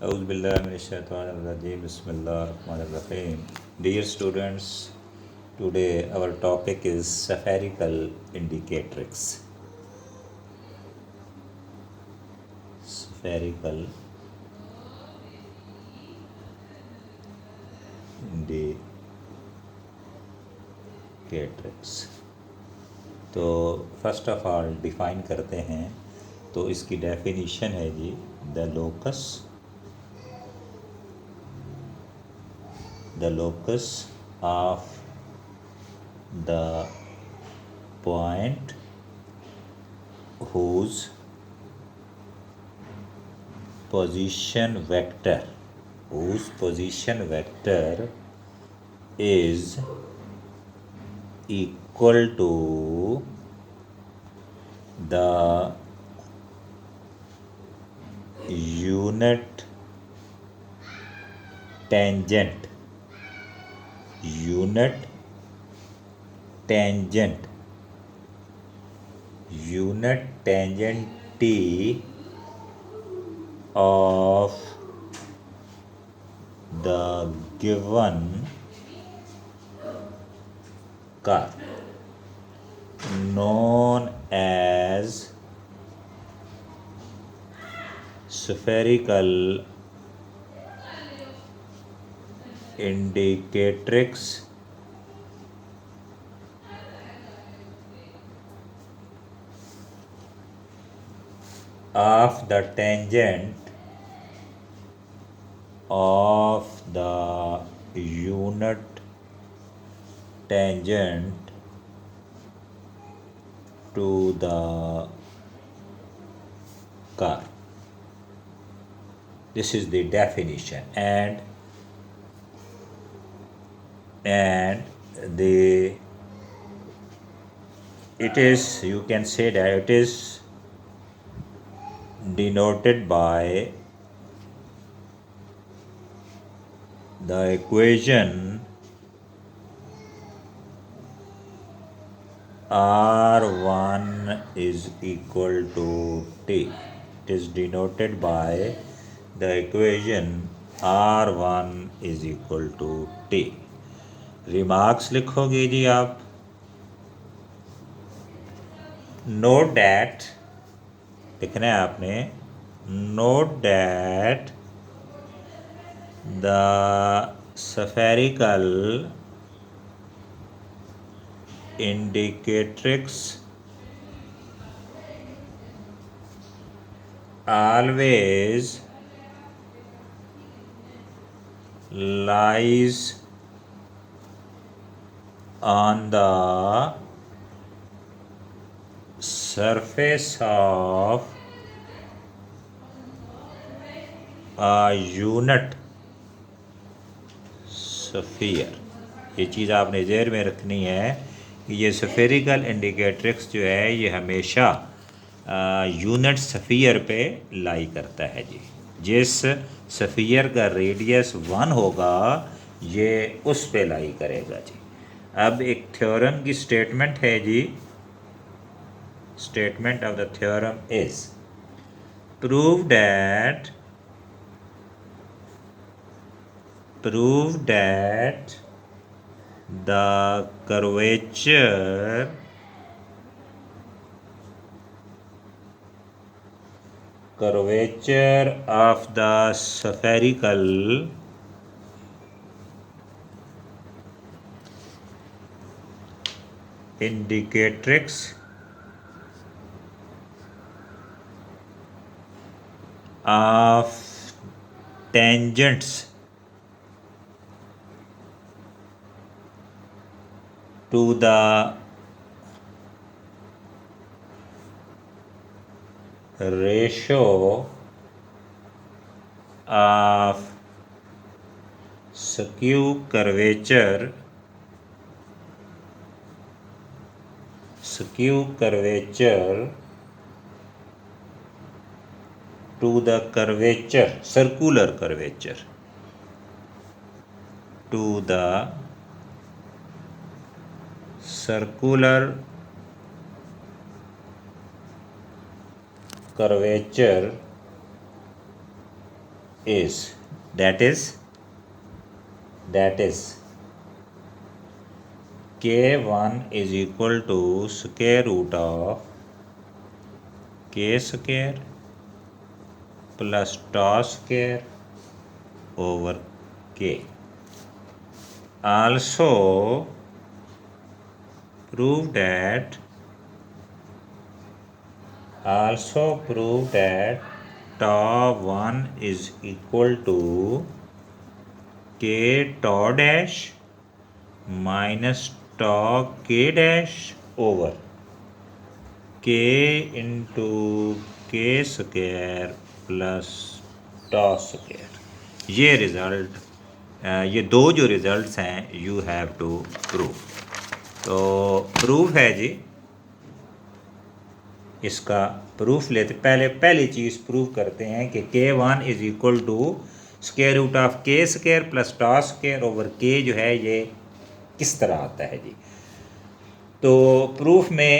Auzubillahiminash-shaytanir-rajim. Bismillahir-rahmanir-rahim. Dear students, today our topic is spherical indicatrix. Spherical indicatrix. तो first of all define करते हैं। तो इसकी definition है जी, the locus of the point whose position vector is equal to the unit tangent T of the given curve, known as spherical indicatrix of the tangent of the unit tangent to the curve. This is the definition, and it is, you can say that it is denoted by the equation R1 is equal to T. It is denoted by the equation R1 is equal to T. Remarks लिखोगे जी आप। Note that लिखना है आपने। Note that the spherical indicatrix always lies on the surface of a unit sphere। ये चीज़ आपने ज़हन में रखनी है कि ये स्फेरिकल इंडिकेट्रिक्स जो है ये हमेशा यूनिट स्फीयर पे लाई करता है जी। जिस स्फीयर का रेडियस 1 होगा ये उस पे लाई करेगा जी। अब एक थ्योरम की स्टेटमेंट है जी। Statement of the theorem is prove that the curvature of the spherical indicatrix of tangents to the ratio of skew curvature to the circular curvature to the circular curvature is that is k1 is equal to square root of k square plus tau square over k. Also prove that tau 1 is equal to k tau dash minus tau k dash over k into k square plus tau square. ये result ये दो जो results हैं you have to prove. तो proof है जी, इसका proof लेते पहली चीज़ प्रूव करते हैं कि k1 is equal to square root of k square plus tau square over k जो है ये किस तरह आता है जी. तो प्रूफ में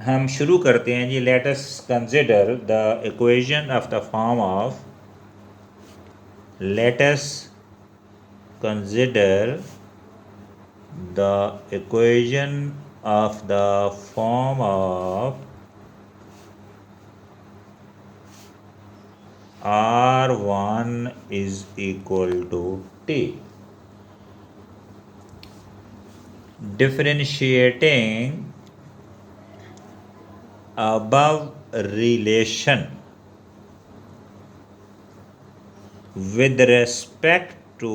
हम शुरू करते हैं जी. Let us consider the equation of the form of let us consider the equation of the form of R1 is equal to T. Differentiating above relation with respect to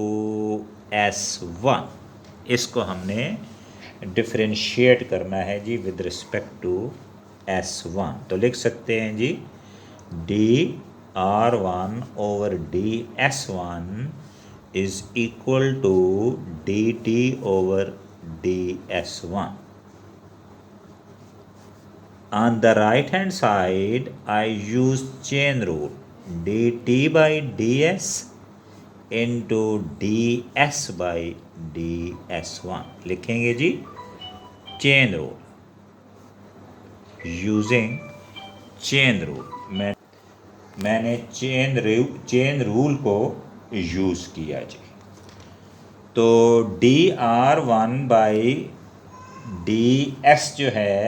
S1, इसको हमने differentiate करना है जी with respect to S1. तो लिख सकते हैं जी dr1 over ds1 is equal to dt over ds1. On the right hand side I use chain rule dt by ds into ds by ds1. लिखेंगे जी chain rule, using chain rule. मैंने chain rule को use किया जी. तो dr1 by ds जो है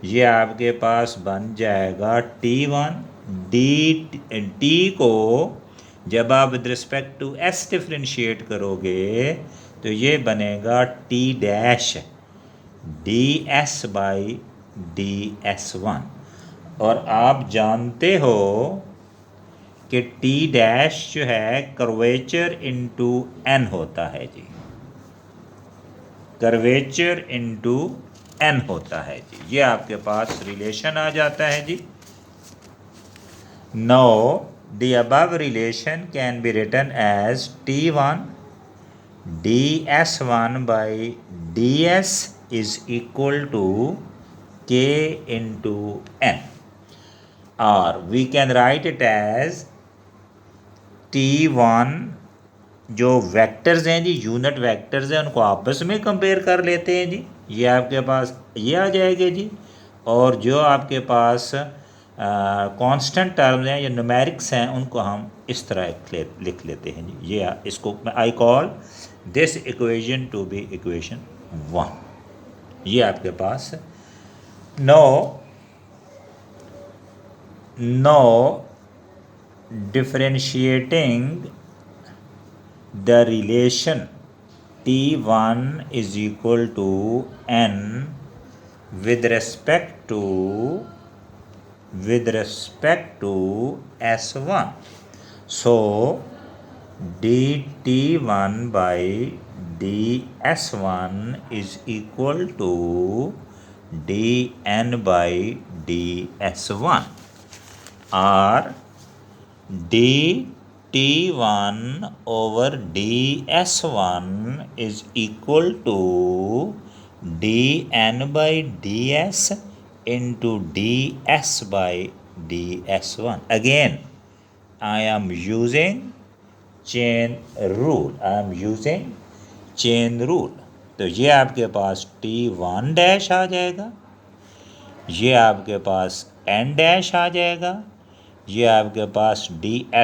ये आपके पास बन जाएगा t1. टी को जब आप with respect to s differentiate करोगे तो ये बनेगा t dash d s by d s one. और आप जानते हो कि टी डैश जो है कर्वेचर इनटू एन होता है जी. कर्वेचर इनटू एन होता है जी. ये आपके पास रिलेशन आ जाता है जी. Now the above relation can be written as T1 ds1 by ds is equal to k into n, or we can write it as T1 जो vectors हैं जी, यूनिट वेक्टर्स हैं, उनको आपस में कंपेयर कर लेते हैं जी. ये आपके पास ये आ जाएगा जी. और जो आपके पास कांस्टेंट टर्म्स हैं या न्यूमेरिक्स हैं उनको हम इस तरह लिख लेते हैं जी. ये इसको I call this equation to be equation 1. ये आपके पास now differentiating the relation T1 is equal to n with respect to S1. So dt1 by ds1 is equal to dn by ds1, or dt1 over ds1 is equal to dn by ds into ds by ds1. Again I am using chain rule. तो ये आपके पास t1 dash आ जाएगा, ये आपके पास n dash आ जाएगा, ये आपके पास ds